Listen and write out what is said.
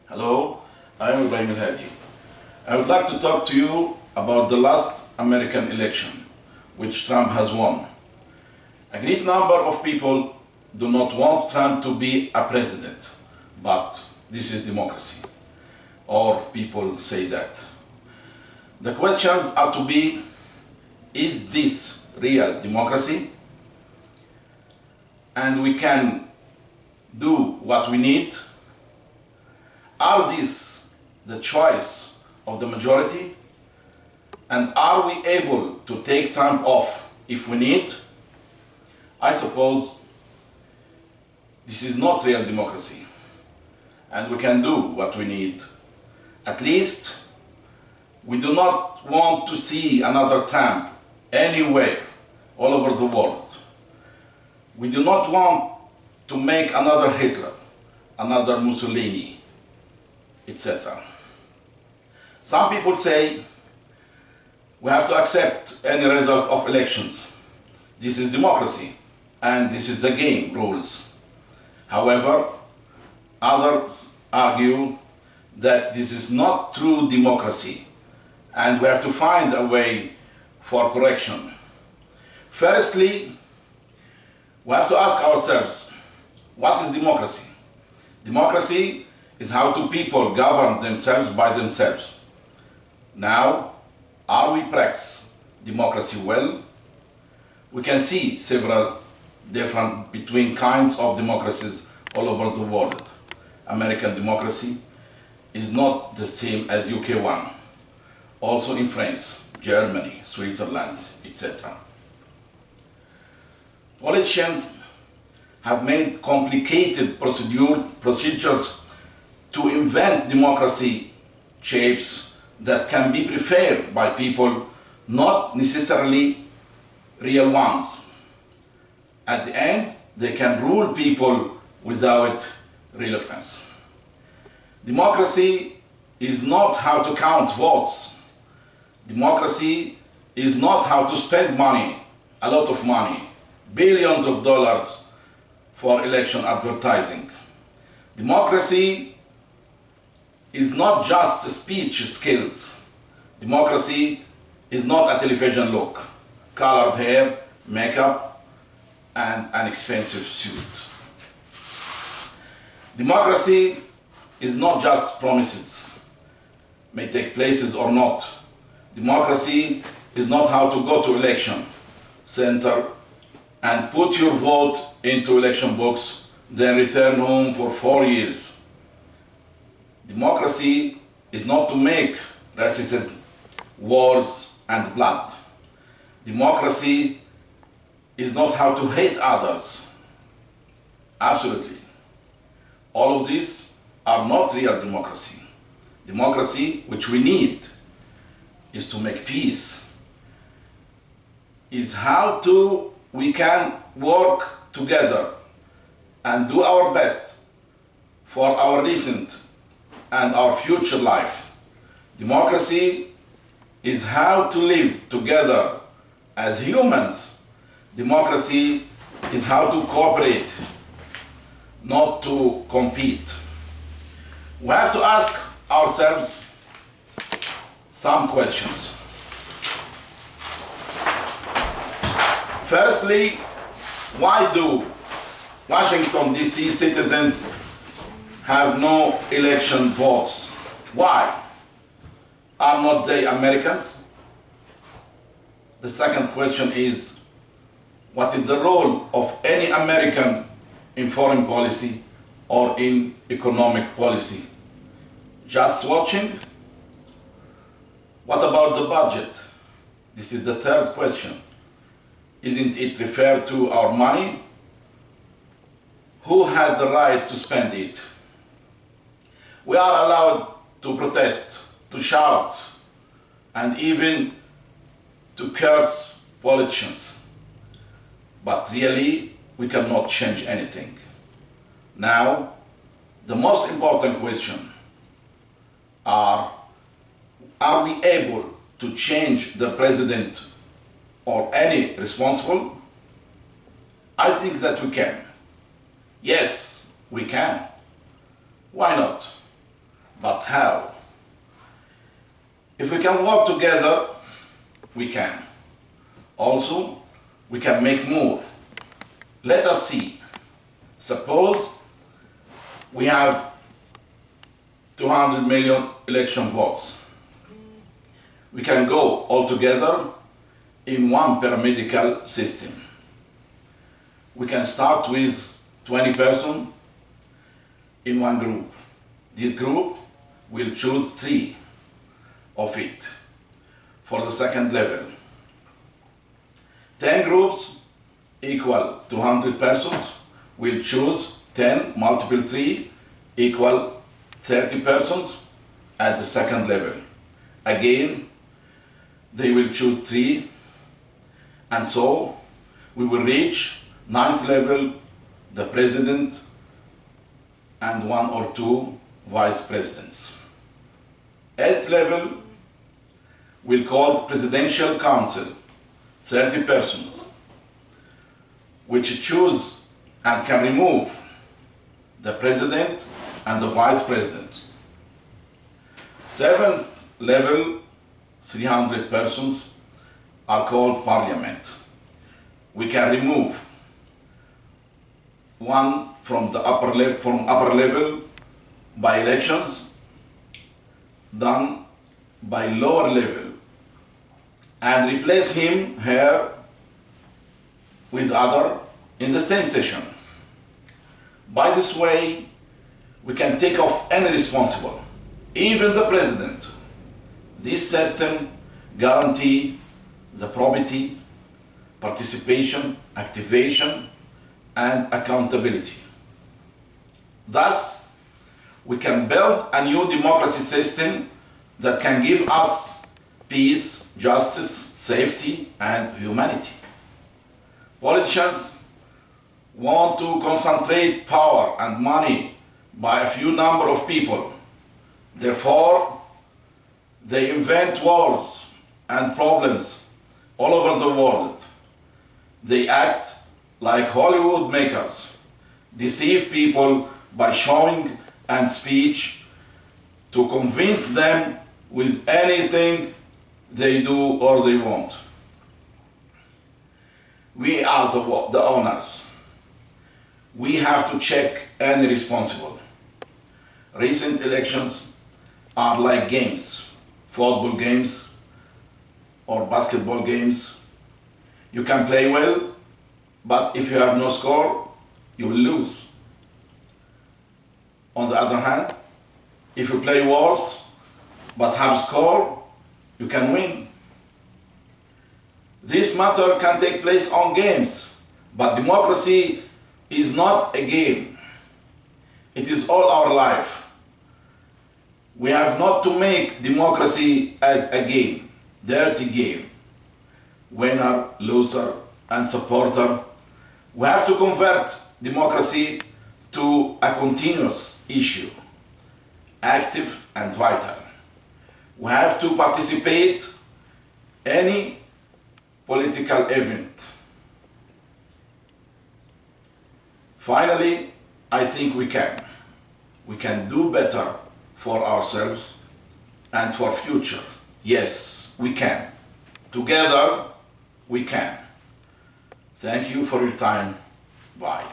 Hello, I'm Pyramidal. I would like to talk to you about the last American election, which Trump has won. A great number of people do not want Trump to be a president, but this is democracy, or people say that. The questions are to be, is this real democracy? And we can do what we need? Are these the choice of the majority? And are we able to take Trump off if we need? I suppose this is not real democracy, and we can do what we need. At least we do not want to see another Trump anywhere all over the world. We do not want to make another Hitler, another Mussolini, etc. Some people say we have to accept any result of elections. This is democracy, and this is the game rules. However, others argue that this is not true democracy, and we have to find a way for correction. Firstly, we have to ask ourselves, what is democracy? Democracy is how two people govern themselves by themselves. Now, are we practice democracy well? We can see several different between kinds of democracies all over the world. American democracy is not the same as UK one. Also in France, Germany, Switzerland, etc. Politicians have made complicated procedures to invent democracy shapes that can be preferred by people, not necessarily real ones. At the end, they can rule people without reluctance. Democracy is not how to count votes. Democracy is not how to spend money, a lot of money, billions of dollars for election advertising. Democracy is not just speech skills. Democracy is not a television look, colored hair, makeup, and an expensive suit. Democracy is not just promises, may take places or not. Democracy is not how to go to election center and put your vote into election box, then return home for 4 years. Democracy is not to make racism, wars, and blood. Democracy is not how to hate others. Absolutely. All of these are not real democracy. Democracy, which we need, is to make peace, is how we can work together and do our best for our recent and our future life. Democracy is how to live together as humans. Democracy is how to cooperate, not to compete. We have to ask ourselves some questions. Firstly, why do Washington DC citizens have no election votes? Why? Are not they Americans? The second question is, what is the role of any American in foreign policy or in economic policy? Just watching? What about the budget? This is the third question. Isn't it referred to our money? Who had the right to spend it? We are allowed to protest, to shout, and even to curse politicians. But really, we cannot change anything. Now, the most important question are we able to change the president or any responsible? I think that we can. Yes, we can. Why not? But how? If we can work together, we can. Also, we can make more. Let us see. Suppose we have 200 million election votes. We can go all together in one pyramidal system. We can start with 20 persons in one group. This group will choose 3 of it for the second level. 10 groups equal 200 persons will choose 10 multiple 3 equal 30 persons at the second level. Again, they will choose 3, and so we will reach 9th level, the president and 1 or 2 vice presidents. 8th level will call presidential council, 30 persons, which choose and can remove the president and the vice president. 7th level, 300 persons, are called parliament. We can remove one from the upper level by elections, done by lower level, and replace him here with other in the same session. By this way, we can take off any responsible, even the president. This system guarantees the probity, participation, activation, and accountability. Thus, we can build a new democracy system that can give us peace, justice, safety, and humanity. Politicians want to concentrate power and money by a few number of people. Therefore, they invent wars and problems all over the world. They act like Hollywood makers, deceive people by showing and speech to convince them with anything they do or they want. We are the owners. We have to check any responsible. Recent elections are like games, football games or basketball games. You can play well, but if you have no score, you will lose. On the other hand, if you play worse, but have score, you can win. This matter can take place on games, but democracy is not a game. It is all our life. We have not to make democracy as a game, dirty game, winner, loser, and supporter. We have to convert democracy to a continuous issue, active and vital. We have to participate any political event. Finally, I think we can. We can do better for ourselves and for future. Yes, we can. Together, we can. Thank you for your time. Bye.